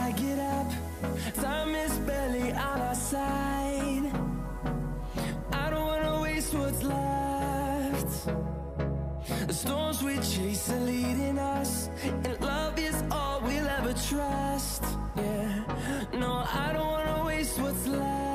I get up, time is barely on our side. I don't wanna waste what's left. The storms we chase are leading us, and love is all we'll ever trust. Yeah, no, I don't wanna waste what's left.